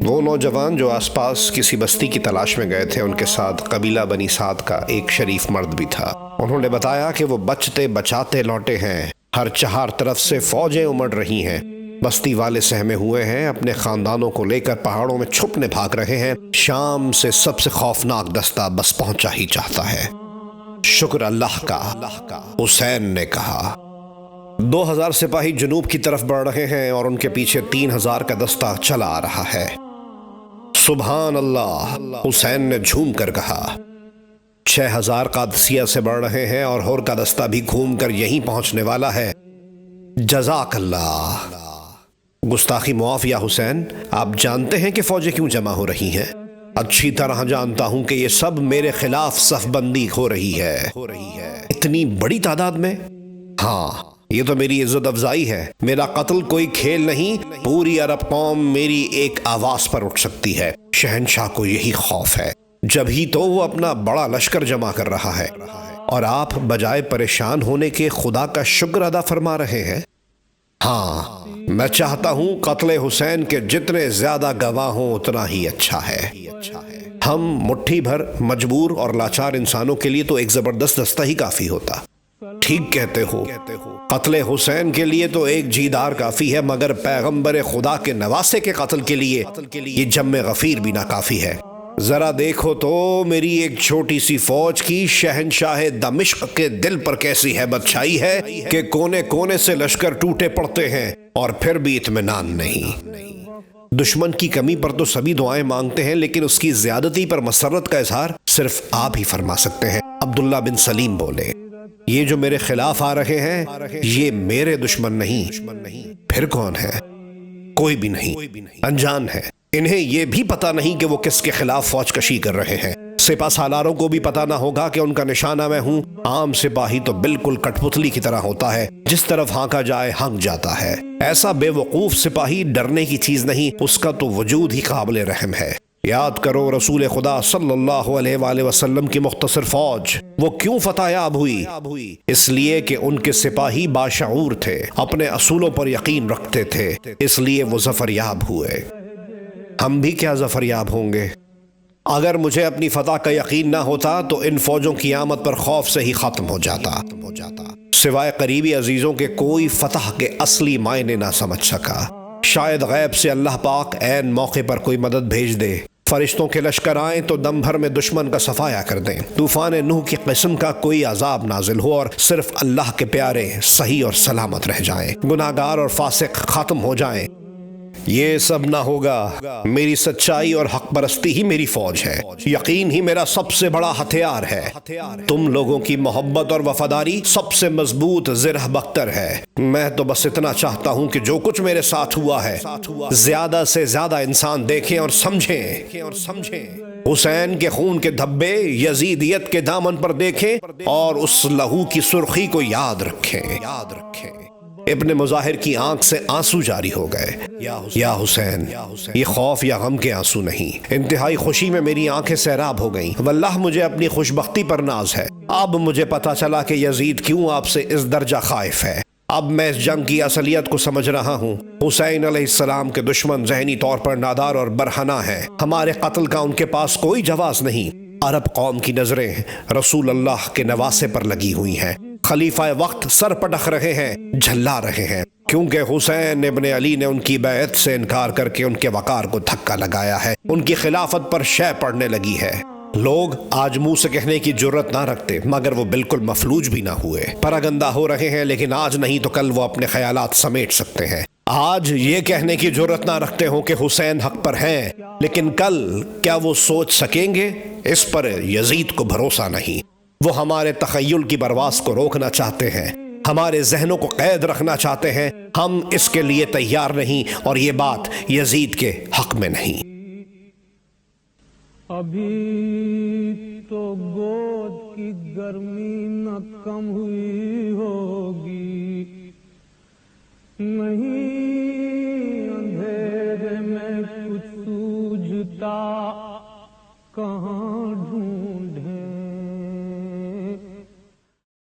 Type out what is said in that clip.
وہ نوجوان جو آس پاس کسی بستی کی تلاش میں گئے تھے، ان کے ساتھ قبیلہ بنی سعد کا ایک شریف مرد بھی تھا۔ انہوں نے بتایا کہ وہ بچتے بچاتے لوٹے ہیں، ہر چہار طرف سے فوجیں امڑ رہی ہیں، بستی والے سہمے ہوئے ہیں، اپنے خاندانوں کو لے کر پہاڑوں میں چھپنے بھاگ رہے ہیں، شام سے سب سے خوفناک دستہ بس پہنچا ہی چاہتا ہے۔ شکر اللہ کا، حسین نے کہا۔ 2000 سپاہی جنوب کی طرف بڑھ رہے ہیں اور ان کے پیچھے 3000 کا دستہ چلا آ رہا ہے۔ سبحان اللہ، حسین نے جھوم کر کہا۔ 6000 قادسیہ سے بڑھ رہے ہیں اور ہور کا دستہ بھی گھوم کر یہیں پہنچنے والا ہے۔ جزاک اللہ۔ گستاخی معاف یا حسین، آپ جانتے ہیں کہ فوجیں کیوں جمع ہو رہی ہیں؟ اچھی طرح جانتا ہوں کہ یہ سب میرے خلاف صف بندی ہو رہی ہے۔ اتنی بڑی تعداد میں؟ ہاں، یہ تو میری عزت افزائی ہے۔ میرا قتل کوئی کھیل نہیں، پوری عرب قوم میری ایک آواز پر اٹھ سکتی ہے۔ شہنشاہ کو یہی خوف ہے، جب ہی تو وہ اپنا بڑا لشکر جمع کر رہا ہے، اور آپ بجائے پریشان ہونے کے خدا کا شکر ادا فرما رہے ہیں۔ ہاں، میں چاہتا ہوں قتل حسین کے جتنے زیادہ گواہ ہوں اتنا ہی اچھا ہے۔ ہم مٹھی بھر مجبور اور لاچار انسانوں کے لیے تو ایک زبردست دستہ ہی کافی ہوتا۔ ٹھیک کہتے ہو، قتل حسین کے لیے تو ایک جیدار کافی ہے، مگر پیغمبر خدا کے نواسے کے قتل کے لیے یہ جم غفیر بھی ناکافی ہے۔ ذرا دیکھو تو میری ایک چھوٹی سی فوج کی شہنشاہ دمشق کے دل پر کیسی ہیبت چھائی ہے کہ کونے کونے سے لشکر ٹوٹے پڑتے ہیں اور پھر بھی اطمینان نہیں۔ دشمن کی کمی پر تو سبھی دعائیں مانگتے ہیں، لیکن اس کی زیادتی پر مسرت کا اظہار صرف آپ ہی فرما سکتے ہیں۔ عبداللہ بن سلیم بولے، یہ جو میرے خلاف آ رہے ہیں یہ میرے دشمن نہیں، پھر کون ہے؟ کوئی بھی نہیں، انجان ہے۔ انہیں یہ بھی پتا نہیں کہ وہ کس کے خلاف فوج کشی کر رہے ہیں۔ سپہ سالاروں کو بھی پتا نہ ہوگا کہ ان کا نشانہ میں ہوں۔ عام سپاہی تو بالکل کٹ پتلی کی طرح ہوتا ہے، جس طرف ہانکا جائے ہنک جاتا ہے۔ ایسا بے وقوف سپاہی ڈرنے کی چیز نہیں، اس کا تو وجود ہی قابل رحم ہے۔ یاد کرو رسول خدا صلی اللہ علیہ وآلہ وسلم کی مختصر فوج، وہ کیوں فتح یاب ہوئی؟ اس لیے کہ ان کے سپاہی باشعور تھے، اپنے اصولوں پر یقین رکھتے تھے، اس لیے وہ ظفر یاب ہوئے۔ ہم بھی کیا ظفر یاب ہوں گے؟ اگر مجھے اپنی فتح کا یقین نہ ہوتا تو ان فوجوں کی آمد پر خوف سے ہی ختم ہو جاتا۔ سوائے قریبی عزیزوں کے کوئی فتح کے اصلی معنی نہ سمجھ سکا۔ شاید غیب سے اللہ پاک عین موقع پر کوئی مدد بھیج دے، فرشتوں کے لشکر آئیں تو دم بھر میں دشمن کا صفایا کر دیں، طوفان نوح کی قسم کا کوئی عذاب نازل ہو اور صرف اللہ کے پیارے صحیح اور سلامت رہ جائیں، گناہگار اور فاسق ختم ہو جائیں۔ یہ سب نہ ہوگا۔ میری سچائی اور حق پرستی ہی میری فوج ہے، یقین ہی میرا سب سے بڑا ہتھیار ہے۔ تم لوگوں کی محبت اور وفاداری سب سے مضبوط زرہ بختر ہے۔ میں تو بس اتنا چاہتا ہوں کہ جو کچھ میرے ساتھ ہوا ہے زیادہ سے زیادہ انسان دیکھیں اور سمجھیں۔ حسین کے خون کے دھبے یزیدیت کے دامن پر دیکھیں اور اس لہو کی سرخی کو یاد رکھیں۔ ابن مظاہر کی آنکھ سے آنسو جاری ہو گئے۔ یا حسین، یہ خوف یا غم کے آنسو نہیں، انتہائی خوشی میں میری آنکھیں سیراب ہو گئیں۔ واللہ مجھے اپنی خوش بختی پر ناز ہے۔ اب مجھے پتا چلا کہ یزید کیوں آپ سے اس درجہ خائف ہے۔ اب میں اس جنگ کی اصلیت کو سمجھ رہا ہوں۔ حسین علیہ السلام کے دشمن ذہنی طور پر نادار اور برہنہ ہیں۔ ہمارے قتل کا ان کے پاس کوئی جواز نہیں۔ عرب قوم کی نظریں رسول اللہ کے نواسے پر لگی ہوئی ہیں۔ خلیفہ وقت سر پٹخ رہے ہیں، جھلا رہے ہیں، کیونکہ حسین ابن علی نے ان کی بیعت سے انکار کر کے ان کے وقار کو دھکا لگایا ہے، ان کی خلافت پر شے پڑنے لگی ہے۔ لوگ آج منہ سے کہنے کی جرت نہ رکھتے، مگر وہ بالکل مفلوج بھی نہ ہوئے۔ پراگندہ ہو رہے ہیں، لیکن آج نہیں تو کل وہ اپنے خیالات سمیٹ سکتے ہیں۔ آج یہ کہنے کی جرت نہ رکھتے ہوں کہ حسین حق پر ہیں، لیکن کل کیا وہ سوچ سکیں گے؟ اس پر یزید کو بھروسہ نہیں۔ وہ ہمارے تخیل کی پرواز کو روکنا چاہتے ہیں، ہمارے ذہنوں کو قید رکھنا چاہتے ہیں۔ ہم اس کے لیے تیار نہیں، اور یہ بات یزید کے حق میں نہیں۔ ابھی تو گود کی گرمی نہ کم ہوئی ہوگی۔